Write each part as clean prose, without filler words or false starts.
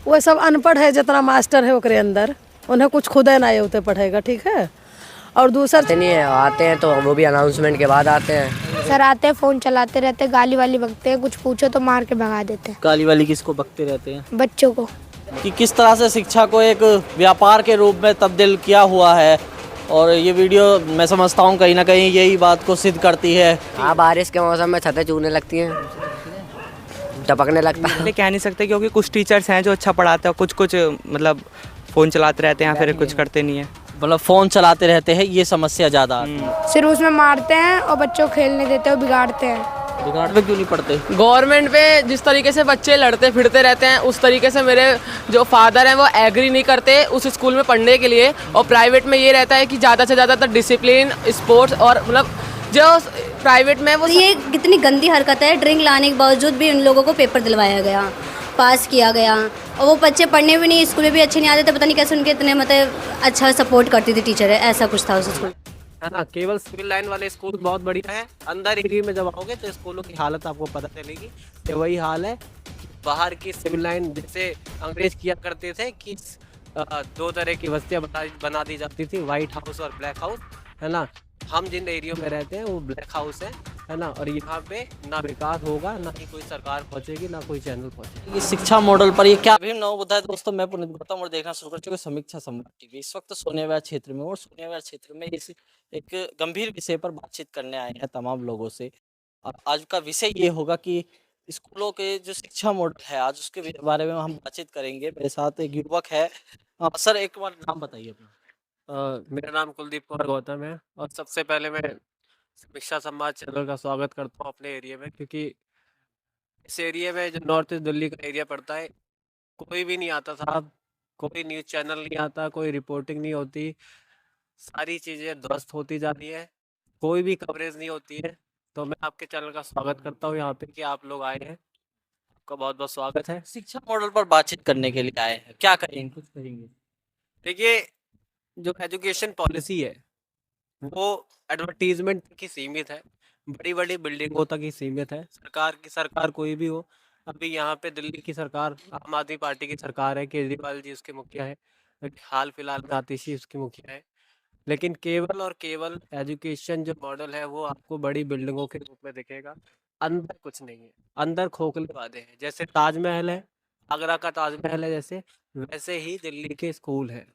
वो सब अनपढ़ है, जितना मास्टर है ओकरे अंदर उन्हें कुछ खुद ना ये उते पढ़ेगा, ठीक है। और दूसरा आते नहीं है, आते हैं तो वो भी अनाउंसमेंट के बाद आते हैं। सर आते हैं, फोन चलाते रहते हैं, गाली वाली बकते हैं, कुछ पूछो तो मार के भगा देते हैं। गाली वाली किसको बकते रहते हैं? बच्चों को। कि किस तरह से शिक्षा को एक व्यापार के रूप में तब्दील किया हुआ है, और ये वीडियो मैं समझता हूँ कहीं ना कहीं यही बात को सिद्ध करती है। हाँ, बारिश के मौसम में छतें चूने लगती हैं, टपकने लगता है। कह नहीं सकते क्योंकि कुछ टीचर्स हैं जो अच्छा पढ़ाते हैं, कुछ मतलब फ़ोन चलाते रहते हैं या फिर कुछ करते नहीं है। मतलब फ़ोन चलाते रहते हैं, ये समस्या ज़्यादा आती है। सिर्फ उसमें मारते हैं और बच्चों को खेलने देते हैं और बिगाड़ते हैं। बिगाड़ पे क्यों नहीं पड़ते? गवर्नमेंट पे जिस तरीके से बच्चे लड़ते फिरते रहते हैं उस तरीके से मेरे जो फादर हैं वो एग्री नहीं करते उस स्कूल में पढ़ने के लिए। और प्राइवेट में ये रहता है कि ज़्यादा से ज़्यादातर डिसिप्लिन, स्पोर्ट्स और मतलब जो प्राइवेट में वो ये कितनी गंदी हरकत है। ड्रिंक लाने के बावजूद भी उन लोगों को पेपर दिलवाया गया, पास किया गया, और वो बच्चे पढ़ने भी नहीं, स्कूल में भी अच्छे नहीं आते थे। पता नहीं कैसे उनके इतने मतलब अच्छा सपोर्ट करती थी टीचर है, ऐसा कुछ था उस स्कूल। है ना। केवल सिविल लाइन वाले स्कूल बहुत बढ़िया है। अंदर एरिया में जब आओगे तो स्कूलों की हालत आपको पता चलेगी। ये वही हाल है बाहर की सिविल लाइन, जैसे अंग्रेज किया करते थे कि दो तरह की बस्तियां बना दी जाती थी, व्हाइट हाउस और ब्लैक हाउस, है ना। हम जिन एरियो में रहते हैं वो ब्लैक हाउस है ना। और यहाँ पे ना विकास होगा, ना ही कोई सरकार पहुँचेगी, ना कोई चैनल पहुँचेगी। ये शिक्षा मॉडल पर ये क्या भी नवोदय दोस्तों, मैं पुनीत गौतम और देखना शुरू कर चुके समीक्षा सम्राट टीवी। इस वक्त सोनिया क्षेत्र में, और सोनिया क्षेत्र में इस एक गंभीर विषय पर बातचीत करने आए हैं तमाम लोगों से। और आज का विषय ये होगा कि स्कूलों के जो शिक्षा मॉडल है, आज उसके बारे में हम बातचीत करेंगे। मेरे साथ एक युवक है। सर एक बार नाम बताइए अपना। मेरा नाम कुलदीप कौर गौतम है, और सबसे पहले मैं समीक्षा संवाद चैनल का स्वागत करता हूँ अपने एरिया में, क्योंकि इस एरिया में जो नॉर्थ ईस्ट दिल्ली का एरिया पड़ता है, कोई भी नहीं आता साहब, कोई न्यूज़ चैनल नहीं आता, कोई रिपोर्टिंग नहीं होती, सारी चीज़ें ध्वस्त होती जा रही है, कोई भी कवरेज नहीं होती है। तो मैं आपके चैनल का स्वागत करता हूँ यहाँ पे कि आप लोग आए हैं, आपका बहुत बहुत स्वागत है। शिक्षा मॉडल पर बातचीत करने के लिए आए हैं, क्या करेंगे, कुछ कहेंगे? देखिए, जो एजुकेशन पॉलिसी है वो एडवर्टीजमेंट तक ही सीमित है, बड़ी बड़ी बिल्डिंगों तक ही सीमित है। सरकार कोई भी हो, अभी यहाँ पे दिल्ली की सरकार आम आदमी पार्टी की सरकार है, केजरीवाल जी उसके मुखिया है, हाल फिलहाल में आतिशी उसकी मुखिया है। लेकिन केवल और केवल एजुकेशन जो मॉडल है वो आपको बड़ी बिल्डिंगों के रूप में दिखेगा, अंदर कुछ नहीं है, अंदर खोखले वादे हैं। जैसे ताजमहल है, आगरा का ताजमहल है, जैसे वैसे ही दिल्ली के स्कूल है,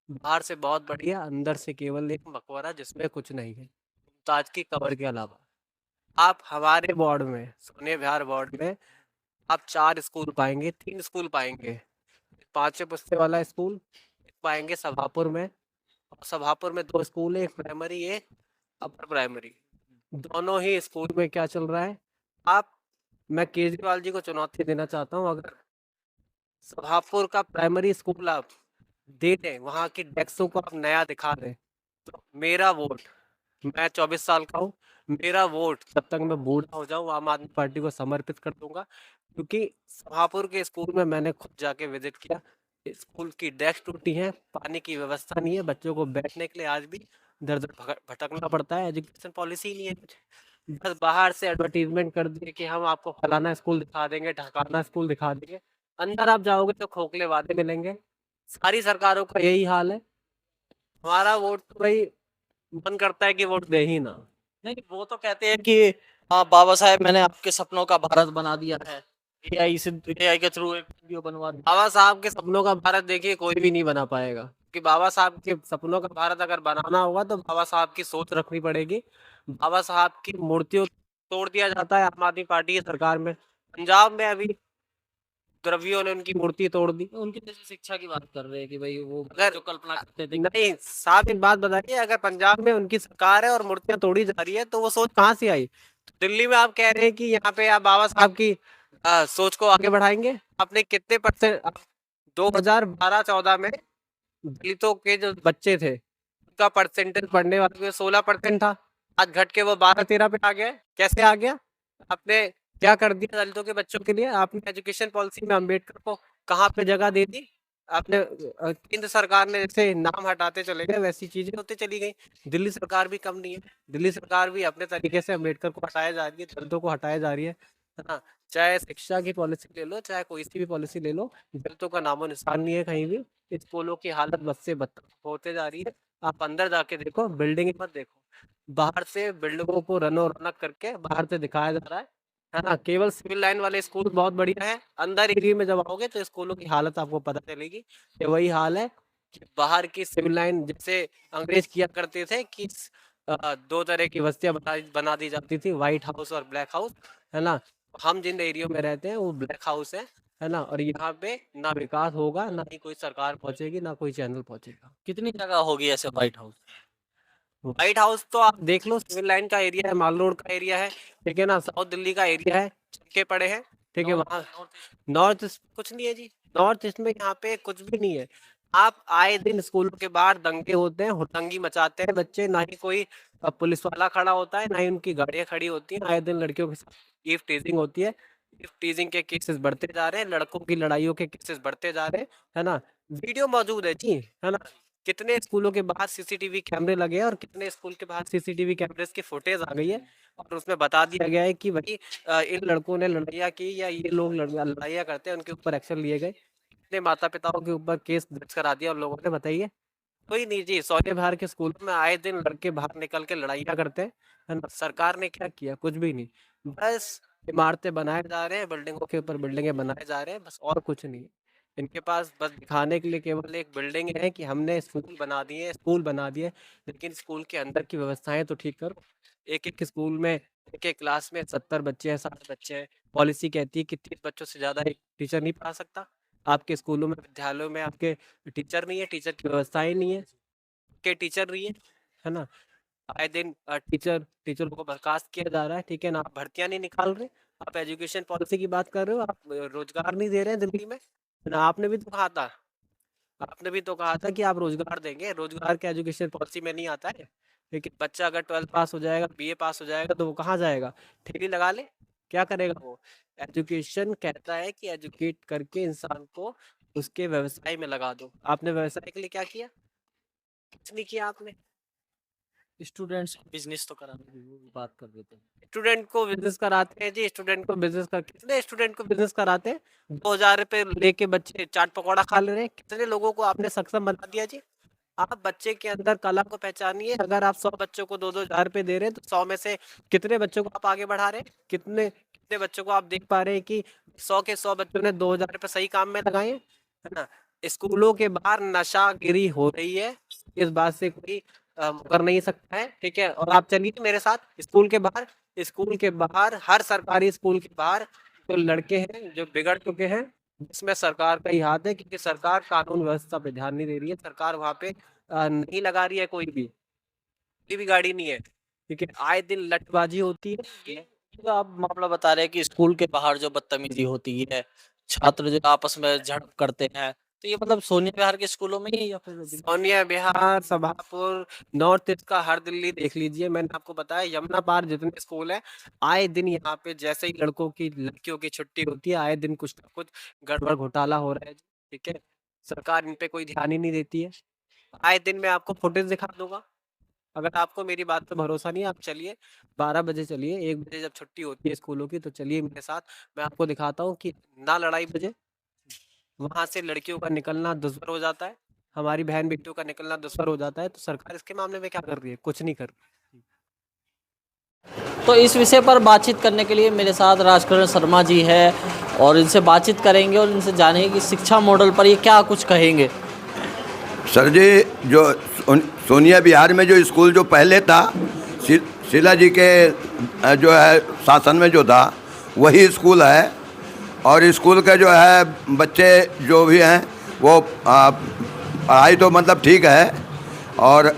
बाहर से बहुत बढ़िया, अंदर से केवल एक मकबरा जिसमें कुछ नहीं है, ताज की कबर के अलावा। आप हमारे वार्ड में, सोने विहार वार्ड में, आप 4 स्कूल पाएंगे, 3 स्कूल पाएंगे। 5वें पुस्ते वाला स्कूल पाएंगे सभापुर में, और सभापुर में 2 स्कूल है, एक प्राइमरी, एक अपर प्राइमरी। दोनों ही स्कूल में क्या चल रहा है, मैं केजरीवाल जी को चुनौती देना चाहता हूँ, अगर सभापुर का प्राइमरी स्कूल आप दे दें, वहाँ की डेस्कों को आप नया दिखा दें, तो मेरा वोट, मैं 24 साल का हूँ, मेरा वोट जब तक मैं बूढ़ा हो जाऊँ आम आदमी पार्टी को समर्पित कर दूंगा। क्योंकि सभापुर के स्कूल में मैंने खुद जाके विजिट किया, स्कूल की डेस्क टूटी है, पानी की व्यवस्था नहीं है, बच्चों को बैठने के लिए आज भी दर दर भटकना पड़ता है, एजुकेशन पॉलिसी नहीं है कुछ। बस बाहर से एडवर्टीजमेंट कर दिए कि हम आपको फलाना स्कूल दिखा देंगे, ढकाना स्कूल दिखा देंगे, अंदर आप जाओगे तो खोखले वादे मिलेंगे। सारी सरकारों का यही हाल है। हमारा वोट तो भाई मन करता है कि वोट दे ही ना। नहीं, वो तो कहते हैं कि हाँ बाबा साहेब मैंने आपके सपनों का भारत बना दिया है, एआई के थ्रू एक वीडियो बनवा दी। बाबा साहब के सपनों का भारत देखिए कोई भी नहीं बना पाएगा, कि बाबा साहब के सपनों का भारत अगर बनाना होगा तो बाबा साहब की सोच रखनी पड़ेगी। बाबा साहब की मूर्तियों तोड़ दिया जाता है आम आदमी पार्टी की सरकार में। पंजाब में अभी द्रवियों ने उनकी मूर्ति तोड़ दी। उनकी जैसे शिक्षा की बात कर रहे हैं कि भाई वो अगर जो कल्पना करते थे। नहीं, साफ एक बात बताइए, अगर पंजाब में उनकी सरकार है और मूर्तियां तोड़ी जा रही है तो वो सोच कहाँ से आई? तो दिल्ली में आप कह रहे हैं कि यहाँ पे आप बाबा साहब की सोच को आगे बढ़ाएंगे। आपने कितने परसेंट 2012-14 में दलितों के जो बच्चे थे उनका परसेंटेज पढ़ने वाले में 16% था, आज घट के वो 12-13 पे आ गया है। कैसे आ गया? आपने क्या कर दिया दलितों के बच्चों के लिए? आपने एजुकेशन पॉलिसी में अम्बेडकर को कहाँ पे जगह दे दी? आपने केंद्र सरकार ने जैसे नाम हटाते चले गए वैसी चीजें होती चली गई। दिल्ली सरकार भी कम नहीं है, दिल्ली सरकार भी अपने तरीके से अम्बेडकर को हटाया जा रही है, दलितों को हटाया जा रही है। है ना। चाहे शिक्षा की पॉलिसी ले लो, चाहे कोई सी भी पॉलिसी ले लो, दलितों का नामो निशान नहीं है कहीं भी। स्कूलों की हालत बद से बदतर होते जा रही है। आप अंदर जाके देखो, बिल्डिंग मत देखो, बाहर से बिल्डिंगों को रनो रौनक करके बाहर से दिखाया जा रहा है ना। केवल सिविल लाइन वाले स्कूल बहुत बढ़िया है, अंदर एरिया में जब आओगे तो स्कूलों की हालत आपको पता चलेगी कि वही हाल है कि बाहर की सिविल लाइन जैसे अंग्रेज किया करते थे कि दो तरह की बस्तियां बना दी जाती थी, व्हाइट हाउस और ब्लैक हाउस, है ना। हम जिन एरियो में रहते हैं वो ब्लैक हाउस है ना। और यहाँ पे ना विकास होगा, ना ही कोई सरकार पहुंचेगी, ना कोई चैनल पहुंचेगा। कितनी जगह होगी ऐसे व्हाइट हाउस? व्हाइट हाउस तो आप देख लो, सिविल लाइन का एरिया है, माल रोड का एरिया है, ठीक है ना। साउथ दिल्ली का एरिया है, चक्के पड़े हैं, ठीक है। वहाँ नॉर्थ ईस्ट कुछ नहीं है जी, नॉर्थ ईस्ट में यहाँ पे कुछ भी नहीं है। आप आए दिन स्कूलों के बाहर दंगे होते हैं, हुड़दंगी मचाते हैं बच्चे, ना ही कोई पुलिस वाला खड़ा होता है, ना ही उनकी गाड़ियां खड़ी होती हैं। आए दिन लड़कियों के साथ ईव टीजिंग होती है, ईव टीजिंग के केसेस बढ़ते जा रहे हैं, लड़कों की लड़ाइयों के केसेस बढ़ते जा रहे हैं, है ना। वीडियो मौजूद है जी, है ना। कितने स्कूलों के बाहर सीसीटीवी कैमरे लगे हैं और कितने स्कूल के बाहर सीसीटीवी कैमरेस की फुटेज आ गई है और उसमें बता दिया गया है कि भाई इन लड़कों ने लड़ाइयाँ की या ये लोग लड़ाइयाँ करते हैं, उनके ऊपर एक्शन लिए गए। कितने माता पिताओं के ऊपर केस दर्ज करा दिया उन लोगों ने, बताइए। कोई नहीं जी। सोने बिहार के स्कूलों में आए दिन लड़के बाहर निकल के लड़ाइयाँ करते हैं, है ना। सरकार ने क्या किया? कुछ भी नहीं, बस इमारतें बनाए जा रहे हैं, बिल्डिंगों के ऊपर बिल्डिंगें बनाए जा रहे हैं, बस और कुछ नहीं। इनके पास बस दिखाने के लिए केवल एक बिल्डिंग है कि हमने स्कूल बना दिए, स्कूल बना दिए, लेकिन स्कूल के अंदर की व्यवस्थाएं तो ठीक करो। एक स्कूल में, एक क्लास में 70 बच्चे हैं, 60 बच्चे हैं। पॉलिसी कहती है कि 30 बच्चों से ज़्यादा एक टीचर नहीं पढ़ा सकता। आपके स्कूलों में, विद्यालयों में आपके टीचर नहीं है, टीचर की व्यवस्थाएं नहीं है, के टीचर नहीं है ना। आए दिन टीचरों को बर्खास्त किया जा रहा है, ठीक है ना। आप भर्तियां नहीं निकाल रहे, आप एजुकेशन पॉलिसी की बात कर रहे हो, आप रोजगार नहीं दे रहे हैं दिल्ली में, ना। आपने भी तो कहा था कि आप रोजगार देंगे, रोजगार के एजुकेशन पॉलिसी में नहीं आता है। लेकिन बच्चा अगर 12 पास हो जाएगा, बीए पास हो जाएगा, तो वो कहाँ जाएगा? ठेली लगा ले, क्या करेगा वो? एजुकेशन कहता है कि एजुकेट करके इंसान को उसके व्यवसाय में लगा दो। आपने व्यवसाय के लिए क्या किया? कुछ नहीं किया आपने। स्टूडेंट्स बिजनेस तो कराने की बात कर रहे थे। स्टूडेंट को बिजनेस कराते हैं जी, स्टूडेंट को बिजनेस कर, कितने स्टूडेंट को बिजनेस कराते हैं? 2000 रुपए लेके बच्चे चाट पकौड़ा खा ले रहे हैं। कितने लोगों को आपने सक्षम बना दिया जी। आप बच्चे के अंदर कला को पहचानिए। अगर आप 100 बच्चों को 2-2 हजार रुपए दे रहे हैं, तो 100 में से कितने बच्चों को आप आगे बढ़ा रहे हैं? कितने कितने बच्चों को आप देख पा रहे हैं कि 100 के 100 बच्चों ने 2000 रुपए सही काम में लगाए हैं, है ना। स्कूलों के बाहर नशागिरी हो रही है, इस बात से कोई कर नहीं सकता है, ठीक है। और आप चलिए मेरे साथ स्कूल के बाहर, हर सरकारी स्कूल के बाहर जो लड़के हैं जो बिगड़ चुके हैं, जिसमें सरकार का ही हाथ है, क्योंकि सरकार कानून व्यवस्था पे ध्यान नहीं दे रही है। सरकार वहाँ पे नहीं लगा रही है, कोई भी गाड़ी नहीं है, ठीक है। आए दिन लटबाजी होती है। तो आप मामला बता रहे हैं कि स्कूल के बाहर जो बदतमीजी होती है, छात्र जो आपस में झड़प करते हैं, तो ये मतलब सोनिया विहार के स्कूलों में ही या फिर सोनिया विहार, सभापुर, नॉर्थ ईस्ट का हर दिल्ली देख लीजिए। मैंने आपको बताया यमुना पार जितने स्कूल है, आए दिन यहाँ पे जैसे ही लड़कियों की छुट्टी होती है, आए दिन कुछ ना कुछ गड़बड़ घोटाला हो रहा है, ठीक है। सरकार इन पे कोई ध्यान ही नहीं देती है। आए दिन मैं आपको फुटेज दिखा दूंगा। अगर आपको मेरी बात पे भरोसा नहीं है, आप चलिए 12 बजे चलिए, 1 बजे जब छुट्टी होती है स्कूलों की, तो चलिए मेरे साथ, मैं आपको दिखाता हूँ कि ना लड़ाई बजे वहां से लड़कियों का निकलना दुश्वार हो जाता है, हमारी बहन बेटियों का निकलना दुश्वार हो जाता है। तो सरकार इसके मामले में क्या कर रही है? कुछ नहीं कर रही। तो इस विषय पर बातचीत करने के लिए मेरे साथ राजकरण शर्मा जी है और इनसे बातचीत करेंगे और इनसे जानेंगे कि शिक्षा मॉडल पर ये क्या कुछ कहेंगे। सर जी, जो सोनिया विहार में जो स्कूल जो पहले था, शीला जी के जो है शासन में जो था, वही स्कूल है। और स्कूल के जो है बच्चे जो भी हैं वो पढ़ाई तो मतलब ठीक है और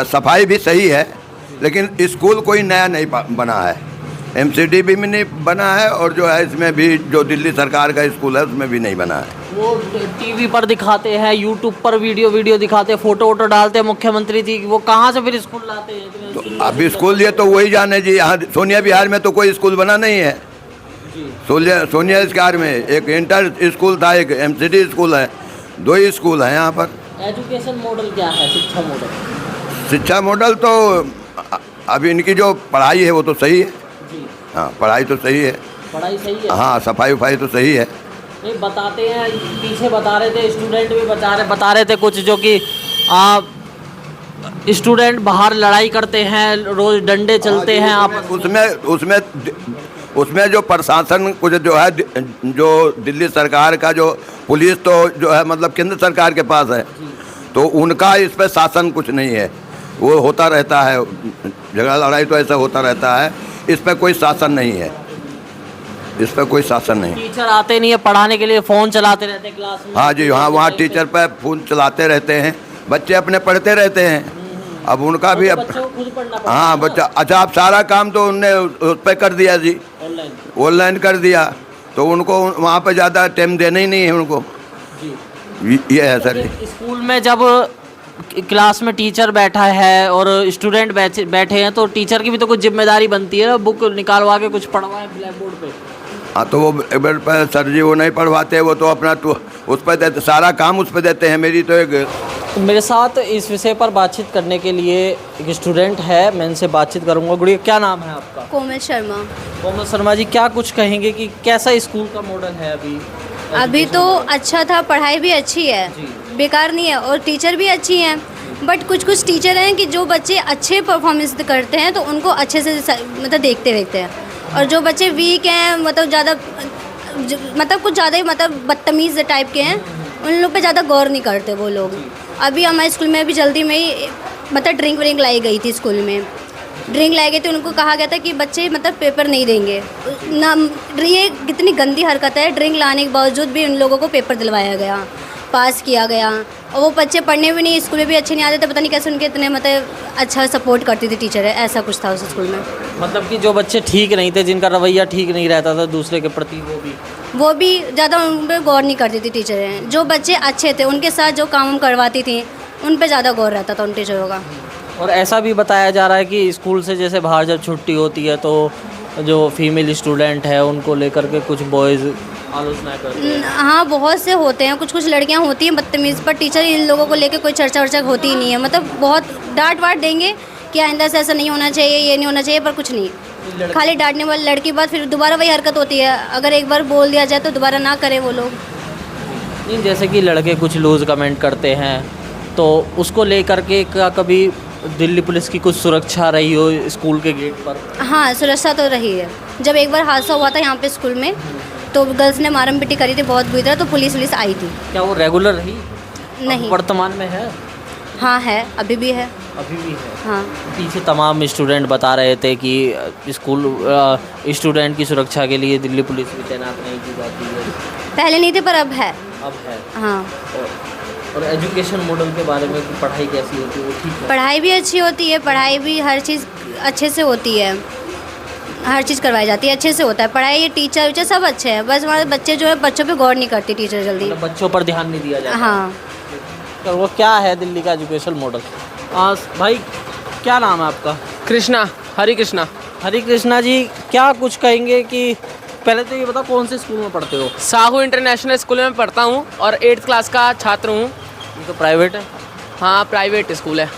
सफाई भी सही है, लेकिन स्कूल कोई नया नहीं बना है। एमसीडी भी नहीं बना है और जो है इसमें भी जो दिल्ली सरकार का स्कूल है उसमें भी नहीं बना है। वो टीवी पर दिखाते हैं, यूट्यूब पर वीडियो दिखाते हैं, फोटो डालते हैं मुख्यमंत्री जी, वो कहाँ से फिर स्कूल लाते हैं? तो अब स्कूल ये तो वही जाने जी। यहाँ सोनिया विहार में तो कोई स्कूल बना नहीं है। सोनिया विहार में एक इंटर स्कूल था, एक एमसीडी स्कूल है, 2 ही स्कूल हैं यहाँ पर। एजुकेशन मॉडल क्या है? शिक्षा मॉडल तो अभी इनकी जो पढ़ाई है वो तो सही है। हाँ, पढ़ाई तो सही है, पढ़ाई सही है? हाँ, सफाई उफाई तो सही है। नहीं, बताते हैं, पीछे बता रहे थे स्टूडेंट भी बता रहे थे कुछ, जो कि स्टूडेंट बाहर लड़ाई करते हैं, रोज डंडे चलते हैं आप उसमें जो प्रशासन कुछ जो है, जो दिल्ली सरकार का जो पुलिस तो जो है मतलब केंद्र सरकार के पास है, तो उनका इस पे शासन कुछ नहीं है। वो होता रहता है, झगड़ा लड़ाई तो ऐसा होता रहता है, इस पे कोई शासन नहीं है, इस पे कोई शासन नहीं। टीचर आते नहीं है पढ़ाने के लिए, फ़ोन चलाते रहते हैं क्लास में। हाँ जी, हाँ, वहाँ टीचर पे फ़ोन चलाते रहते हैं, बच्चे अपने पढ़ते रहते हैं। अब उनका भी अब बच्चों को खुद पढ़ना पड़ता हाँ है ना। बच्चा, अच्छा, अब सारा काम तो उनने उस पर कर दिया जी, ऑनलाइन कर दिया, तो उनको वहाँ पे ज़्यादा टाइम देना ही नहीं है उनको जी। ये है सर जी। स्कूल में जब क्लास में टीचर बैठा है और स्टूडेंट बैठे हैं, तो टीचर की भी तो कुछ जिम्मेदारी बनती है ना, बुक निकालवा के कुछ पढ़वाएं ब्लैक बोर्ड पे। हाँ, तो वो बेड पर सर जी वो नहीं पढ़वाते, वो तो अपना तो उस पर देते, सारा काम उस पर देते हैं। मेरी तो एक मेरे साथ इस विषय पर बातचीत करने के लिए एक स्टूडेंट है, मैं इनसे बातचीत करूंगा। गुड़िया, क्या नाम है आपका? कोमल शर्मा। कोमल शर्मा जी, क्या कुछ कहेंगे कि कैसा स्कूल का मॉडल है अभी? अभी तो अच्छा था, पढ़ाई भी अच्छी है, बेकार नहीं है, और टीचर भी अच्छी हैं। बट कुछ टीचर हैं कि जो बच्चे अच्छे परफॉर्मेंस करते हैं तो उनको अच्छे से मतलब देखते हैं, और जो बच्चे वीक हैं, मतलब ज़्यादा मतलब कुछ ज़्यादा ही मतलब बदतमीज़ टाइप के हैं, उन लोग पे ज़्यादा गौर नहीं करते वो लोग। अभी हमारे स्कूल में अभी जल्दी में ही मतलब ड्रिंक लाई गई थी, स्कूल में ड्रिंक लाई गई थी, उनको कहा गया था कि बच्चे मतलब पेपर नहीं देंगे ना। ये कितनी गंदी हरकत है, ड्रिंक लाने के बावजूद भी उन लोगों को पेपर दिलवाया गया, पास किया गया, और वो बच्चे पढ़ने भी नहीं, स्कूल में भी अच्छे नहीं आते थे। पता नहीं कैसे उनके इतने मतलब अच्छा सपोर्ट करती थी टीचर है, ऐसा कुछ था उस स्कूल में। मतलब कि जो बच्चे ठीक नहीं थे, जिनका रवैया ठीक नहीं रहता था दूसरे के प्रति, वो भी ज़्यादा उन पर गौर नहीं करती थी टीचर हैं। जो बच्चे अच्छे थे उनके साथ जो काम करवाती थी, उन पर ज़्यादा गौर रहता था उन टीचरों का। और ऐसा भी बताया जा रहा है कि स्कूल से जैसे बाहर जब छुट्टी होती है, तो जो फीमेल स्टूडेंट है उनको लेकर के कुछ बॉयज़ आलोचना करते हैं। हाँ, बहुत से होते हैं, कुछ लड़कियां होती हैं बदतमीज़, पर टीचर इन लोगों को लेकर कोई चर्चा वर्चा होती ही नहीं है। मतलब बहुत डांट वाट देंगे कि आइंदा से ऐसा नहीं होना चाहिए, ये नहीं होना चाहिए, पर कुछ नहीं, खाली डांटने वाली लड़की बात, फिर दोबारा वही हरकत होती है। अगर एक बार बोल दिया जाए तो दोबारा ना करें वो लोग। नहीं, जैसे कि लड़के कुछ लूज़ कमेंट करते हैं, तो उसको लेकर के क्या कभी दिल्ली पुलिस की कुछ सुरक्षा रही हो स्कूल के गेट पर? हाँ, सुरक्षा तो रही है। जब एक बार हादसा हुआ था यहाँ पे स्कूल में, तो गर्ल्स ने मारम पिटी करी थी बहुत बुरी तरह, तो पुलिस आई थी। क्या वो रेगुलर रही? नहीं, वर्तमान में है? हाँ है, अभी भी है। अभी भी है? हाँ। पीछे तमाम स्टूडेंट बता रहे थे कि स्कूल स्टूडेंट की सुरक्षा के लिए दिल्ली पुलिस भी तैनात नहीं की जाती है। पहले नहीं थे, पर अब है। अब है? हाँ। और एजुकेशन मॉडल के बारे में कि पढ़ाई कैसी होती है, वो ठीक है? पढ़ाई भी अच्छी होती है, पढ़ाई भी हर चीज़ अच्छे से होती है, हर चीज़ करवाई जाती है, अच्छे से होता है पढ़ाई। ये टीचर वीचर सब अच्छे हैं, बस हमारे बच्चे जो है बच्चों पे गौर नहीं करती टीचर जल्दी। मतलब बच्चों पर ध्यान नहीं दिया जाता। हाँ। तो वो क्या है दिल्ली का एजुकेशन मॉडल? भाई, क्या नाम है आपका? कृष्णा, हरी कृष्णा। हरी कृष्णा जी, क्या कुछ कहेंगे कि पहले तो ये बताओ कौन से स्कूल में पढ़ते हो? साहू इंटरनेशनल स्कूल में पढ़ता हूँ और 8th क्लास का छात्र हूँ। ये तो प्राइवेट है। हाँ, प्राइवेट स्कूल है।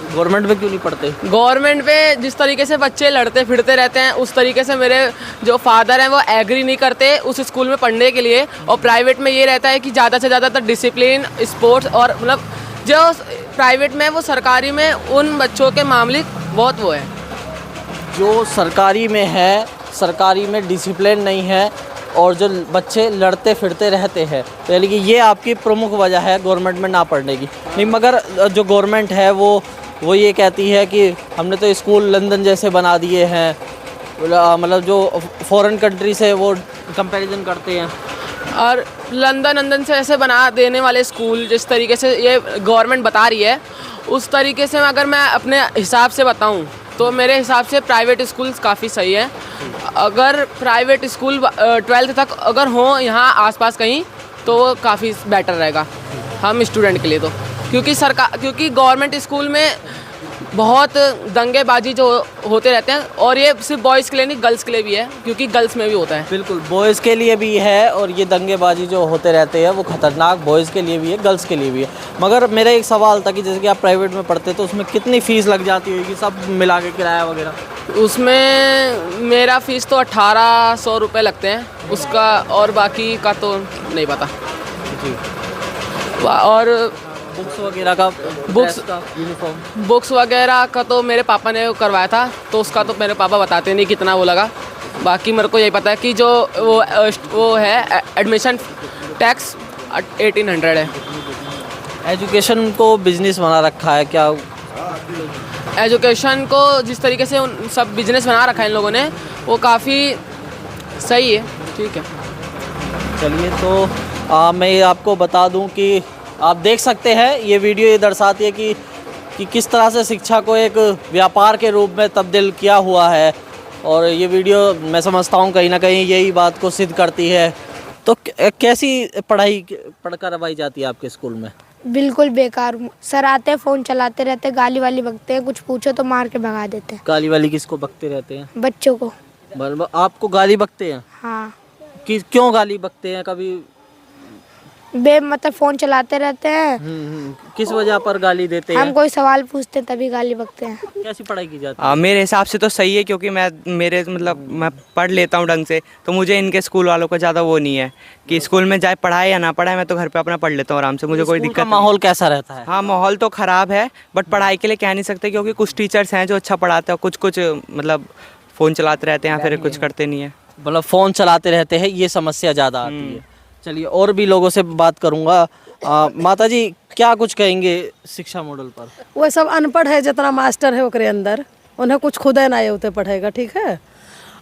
गवर्नमेंट में क्यों नहीं पढ़ते? गवर्नमेंट पे जिस तरीके से बच्चे लड़ते फिरते रहते हैं, उस तरीके से मेरे जो फादर हैं वो एग्री नहीं करते उस स्कूल में पढ़ने के लिए। और प्राइवेट में ये रहता है कि ज़्यादा से ज़्यादातर डिसिप्लिन, स्पोर्ट्स, और मतलब जो प्राइवेट में वो सरकारी में उन बच्चों के मामले बहुत वो है। जो सरकारी में है, सरकारी में डिसिप्लिन नहीं है और जो बच्चे लड़ते फिरते रहते हैं, तो यानी कि ये आपकी प्रमुख वजह है गवर्नमेंट में ना पढ़ने की। नहीं, मगर जो गवर्नमेंट है वो ये कहती है कि हमने तो स्कूल लंदन जैसे बना दिए हैं, मतलब जो फॉरेन कंट्री से वो कंपैरिजन करते हैं। और लंदन से ऐसे बना देने वाले स्कूल जिस तरीके से ये गवर्नमेंट बता रही है, उस तरीके से अगर मैं अपने हिसाब से बताऊं तो मेरे हिसाब से प्राइवेट स्कूल्स काफ़ी सही है। अगर प्राइवेट स्कूल 12th तक अगर हो यहाँ आसपास कहीं, तो वो काफ़ी बेटर रहेगा हम स्टूडेंट के लिए। तो क्योंकि गवर्नमेंट स्कूल में बहुत दंगेबाजी जो होते रहते हैं, और ये सिर्फ बॉयज़ के लिए नहीं, गर्ल्स के लिए भी है, क्योंकि गर्ल्स में भी होता है। बिल्कुल, बॉयज़ के लिए भी है, और ये दंगेबाजी जो होते रहते हैं वो ख़तरनाक बॉयज़ के लिए भी है, गर्ल्स के लिए भी है। मगर मेरा एक सवाल था कि जैसे कि आप प्राइवेट में पढ़ते तो उसमें कितनी फ़ीस लग जाती होगी, सब मिला के किराया वगैरह? उसमें मेरा फ़ीस तो 1800 रुपये लगते हैं उसका, और बाकी का तो नहीं पता जी। और बुक्स वगैरह का, बुक्स ड्रेस का, यूनिफॉर्म? बुक्स वगैरह का तो मेरे पापा ने करवाया था, तो उसका तो मेरे पापा बताते नहीं कितना वो लगा। बाकी मेरे को यही पता है कि जो वो है एडमिशन टैक्स 1800 है। एजुकेशन को बिजनेस बना रखा है क्या? एजुकेशन को जिस तरीके से उन सब बिजनेस बना रखा है इन लोगों ने, वो काफ़ी सही है। ठीक है, चलिए, तो मैं आपको बता दूं कि आप देख सकते हैं ये वीडियो ये दर्शाती है कि किस तरह से शिक्षा को एक व्यापार के रूप में तब्दील किया हुआ है, और ये वीडियो मैं समझता हूँ कहीं ना कहीं यही बात को सिद्ध करती है। तो कैसी पढ़ाई करवाई जाती है आपके स्कूल में? बिल्कुल बेकार। सर आते हैं, फ़ोन चलाते रहते हैं, गाली वाली बकते हैं, कुछ पूछो तो मार के भगा देते हैं। गाली वाली किसको बकते रहते हैं? बच्चों को। मतलब आपको गाली बकते हैं? हाँ, कि क्यों गाली बकते हैं? कभी मतलब फ़ोन चलाते रहते हैं, किस वजह पर गाली देते हैं? हम कोई सवाल पूछते तभी गाली बकते हैं। कैसी पढ़ाई की जाती है? मेरे हिसाब से तो सही है, क्योंकि मैं पढ़ लेता हूँ ढंग से, तो मुझे इनके स्कूल वालों को ज़्यादा वो नहीं है कि स्कूल में जाए पढ़ाए या ना पढ़ाए, मैं तो घर पे अपना पढ़ लेता हूँ आराम से, मुझे कोई स्कूल दिक्कत का नहीं। माहौल कैसा रहता है? हाँ, माहौल तो ख़राब है, बट पढ़ाई के लिए कह नहीं सकते, क्योंकि कुछ टीचर्स हैं जो अच्छा पढ़ाते हैं, कुछ मतलब फ़ोन चलाते रहते हैं या फिर कुछ करते नहीं है। मतलब फ़ोन चलाते रहते हैं, ये समस्या ज़्यादा आती है। चलिए, और भी लोगों से बात करूँगा। माता जी, क्या कुछ कहेंगे शिक्षा मॉडल पर? वो सब अनपढ़ है, जितना मास्टर है ओकरे अंदर, उन्हें कुछ खुद ना आए उते पढ़ेगा। ठीक है,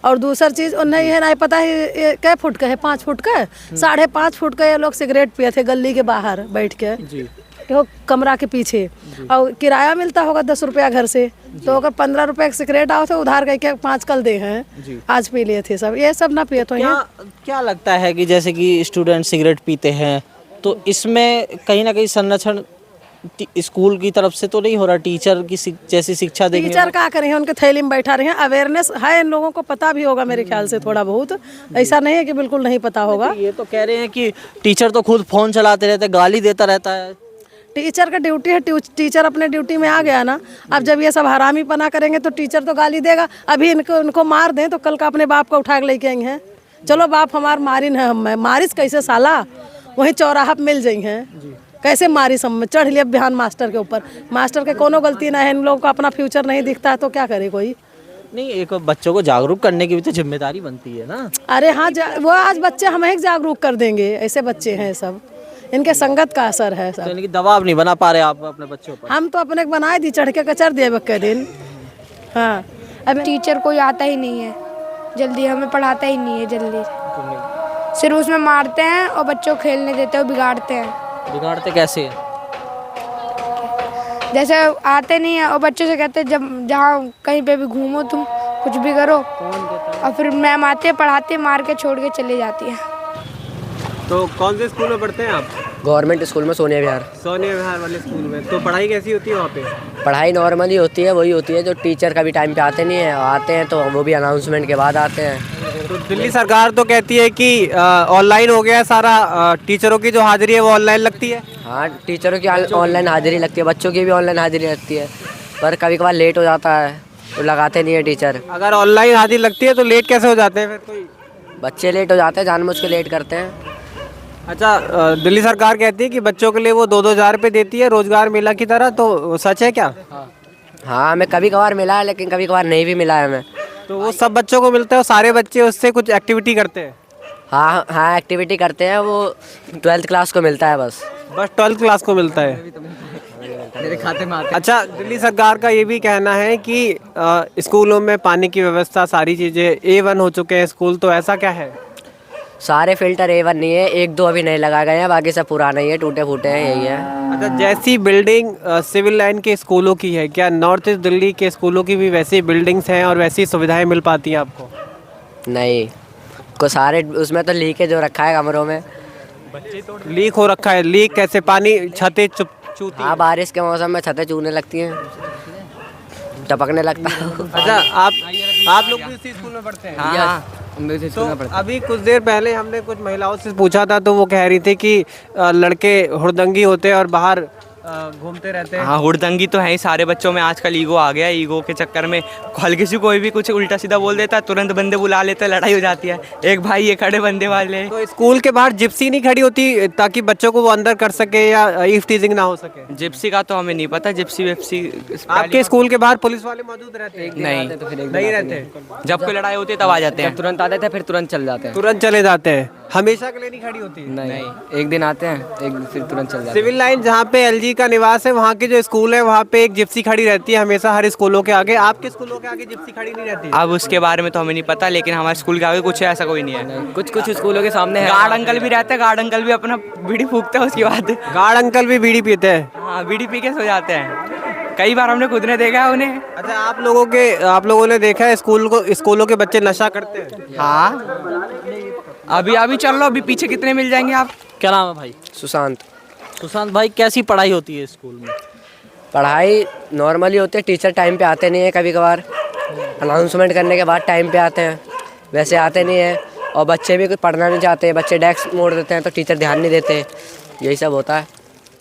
और दूसर चीज़ उन्हें यह नहीं पता है ये कै फुट का है, 5 फुट का, 5.5 फुट का ये लोग सिगरेट पिए थे गली के बाहर बैठ के जी। वो कमरा के पीछे, और किराया मिलता होगा 10 रुपया घर से, तो अगर 15 रुपये का सिगरेट आओ तो उधार गए के 5 कल दे हैं, आज पी लिए थे सब, ये सब ना पिए तो क्या लगता है कि जैसे कि स्टूडेंट सिगरेट पीते हैं, तो इसमें कहीं ना कहीं संरक्षण स्कूल की तरफ से तो नहीं हो रहा? टीचर की जैसी शिक्षा देंगे, टीचर क्या करें, उनके थैली में बैठा रहे हैं। अवेयरनेस है, इन लोगों को पता भी होगा मेरे ख्याल से थोड़ा बहुत, ऐसा नहीं है कि बिल्कुल नहीं पता होगा। ये तो कह रहे हैं कि टीचर तो खुद फ़ोन चलाते रहते, गाली देता रहता है। टीचर का ड्यूटी है, टीचर अपने ड्यूटी में आ गया ना। अब जब ये सब हरामी पना करेंगे तो टीचर तो गाली देगा। अभी इनको मार दें तो कल का अपने बाप को उठा के लेके आएंगे हैं। चलो बाप हमार मारिन है, हम मारिस कैसे साला, वहीं चौराहा पे मिल जाई हैं, कैसे मारिस हम चढ़ लिया बिहान मास्टर के ऊपर। मास्टर के कोनो गलती ना है, इन लोगों को अपना फ्यूचर नहीं दिखता है तो क्या करे कोई। नहीं, एक बच्चों को जागरूक करने की भी तो जिम्मेदारी बनती है ना। अरे हाँ, वो आज बच्चे हम ही जागरूक कर देंगे, ऐसे बच्चे हैं सब, इनके संगत का असर है सब। यानी कि दबाव नहीं बना पा रहे आप अपने बच्चों पर? हम तो अपने बनाए दी, चढ़ के कचर दिए बक्के दिन। हाँ, अब टीचर कोई आता ही नहीं है जल्दी, हमें पढ़ाता ही नहीं है जल्दी, सिर्फ उसमें मारते हैं और बच्चों को खेलने देते हैं, बिगाड़ते हैं। बिगाड़ते कैसे हैं? जैसे आते नहीं है और बच्चों से कहते हैं जब जहाँ कहीं पे भी घूमो तुम, कुछ भी करो, और फिर मैम आते हैं पढ़ाते, मार के छोड़ के चले जाती है। तो कौन से स्कूल में पढ़ते हैं आप? गवर्नमेंट स्कूल में, सोनिया विहार। सोनिया विहार वाले स्कूल में। तो पढ़ाई कैसी होती है वहाँ पे? पढ़ाई नॉर्मली होती है, वही होती है जो टीचर कभी टाइम पे आते नहीं है, आते हैं तो वो भी अनाउंसमेंट के बाद आते हैं। तो दिल्ली सरकार तो कहती है कि ऑनलाइन हो गया है सारा, टीचरों की जो हाजिरी है वो ऑनलाइन लगती है। हाँ, टीचरों की ऑनलाइन हाजिरी लगती है, बच्चों की भी ऑनलाइन हाजिरी लगती है, पर कभी कभार लेट हो जाता है तो लगाते नहीं है टीचर। अगर ऑनलाइन हाजिरी लगती है तो लेट कैसे हो जाते हैं फिर? कोई बच्चे लेट हो जाते हैं, जानबूझ के लेट करते हैं। अच्छा, दिल्ली सरकार कहती है कि बच्चों के लिए वो 2-2 हज़ार रुपये देती है रोजगार मेला की तरह, तो सच है क्या? हाँ, हमें कभी कभार मिला है, लेकिन कभी कभार नहीं भी मिला है हमें। तो वो सब बच्चों को मिलता है, सारे बच्चे उससे कुछ एक्टिविटी करते हैं? हाँ हाँ, एक्टिविटी करते हैं, वो 12th क्लास को मिलता है बस 12th क्लास को मिलता है। मेरे खाते में आते। अच्छा, दिल्ली सरकार का ये भी कहना है कि स्कूलों में पानी की व्यवस्था सारी चीज़ें A1 हो चुके हैं स्कूल, तो ऐसा क्या है? सारे फिल्टर A1 नहीं है, 1-2 अभी नहीं लगाए गए हैं, बाकी सब पुराना ही है, टूटे फूटे हैं, यही है। अच्छा, जैसी बिल्डिंग सिविल लाइन के स्कूलों की है, क्या नॉर्थ ईस्ट दिल्ली के स्कूलों की भी वैसी बिल्डिंग्स हैं और वैसी सुविधाएं मिल पाती हैं आपको? नहीं, को सारे उसमें तो लीकेज हो रखा है कमरों में। लीक हो रखा है? लीक कैसे? पानी छतें चूती? हाँ, बारिश के मौसम में छतें चूने लगती हैं। टपकने लगता हूँ। अच्छा, आप लोग भी उसी स्कूल में पढ़ते हैं? हाँ, तो अभी कुछ देर पहले हमने कुछ महिलाओं से पूछा था, तो वो कह रही थी कि लड़के हुड़दंगी होते हैं और बाहर घूमते रहते हैं। हाँ, हुड़दंगी तो है ही, सारे बच्चों में आजकल ईगो आ गया है। ईगो के चक्कर में हल्की सी कोई भी कुछ उल्टा सीधा बोल देता है, तुरंत बंदे बुला लेते हैं, लड़ाई हो जाती है। एक भाई ये खड़े बंदे वाले। तो स्कूल के बाहर जिप्सी नहीं खड़ी होती ताकि बच्चों को वो अंदर कर सके या ईव टीजिंग ना हो सके? जिप्सी का तो हमें नहीं पता। जिप्सी वेप्सी आपके स्कूल के बाहर पुलिस वाले मौजूद रहते हैं? नहीं रहते। जब कोई लड़ाई होती है तब आ जाते हैं। तुरंत आते थे, फिर तुरंत चल जाते हैं। तुरंत चले जाते हैं? हमेशा के लिए नहीं खड़ी होती? नहीं, एक दिन आते हैं, एक दिन फिर तुरंत चल जाते हैं। सिविल लाइन जहाँ पे एलजी का निवास है, वहाँ के जो स्कूल है वहाँ पे एक जिप्सी खड़ी रहती है हमेशा हर स्कूलों के आगे। आपके स्कूलों के आगे जिप्सी खड़ी नहीं रहती? अब उसके बारे में तो हमें नहीं पता, लेकिन हमारे स्कूल के आगे कुछ ऐसा कोई नहीं है। कुछ स्कूलों के सामने है। गार्ड अंकल भी रहते हैं, गार्ड अंकल भी अपना बीड़ी फूकते हैं। उसके बाद गार्ड अंकल भी बीड़ी पीते हैं? हाँ, बीड़ी पी के सो जाते हैं। कई बार हमने खुद ने देखा है उन्हें। अच्छा, आप लोगों ने देखा है स्कूलों के बच्चे नशा करते हैं? हाँ, अभी चल लो, अभी पीछे कितने मिल जाएंगे आप। क्या नाम है भाई? सुशांत भाई, कैसी पढ़ाई होती है स्कूल में? पढ़ाई नॉर्मली होती है, टीचर टाइम पे आते नहीं है, कभी कभार अनाउंसमेंट करने के बाद टाइम पे आते हैं, वैसे आते नहीं है। और बच्चे भी कुछ पढ़ना नहीं चाहते, बच्चे डेस्क मोड़ देते हैं तो टीचर ध्यान नहीं देते, यही सब होता है।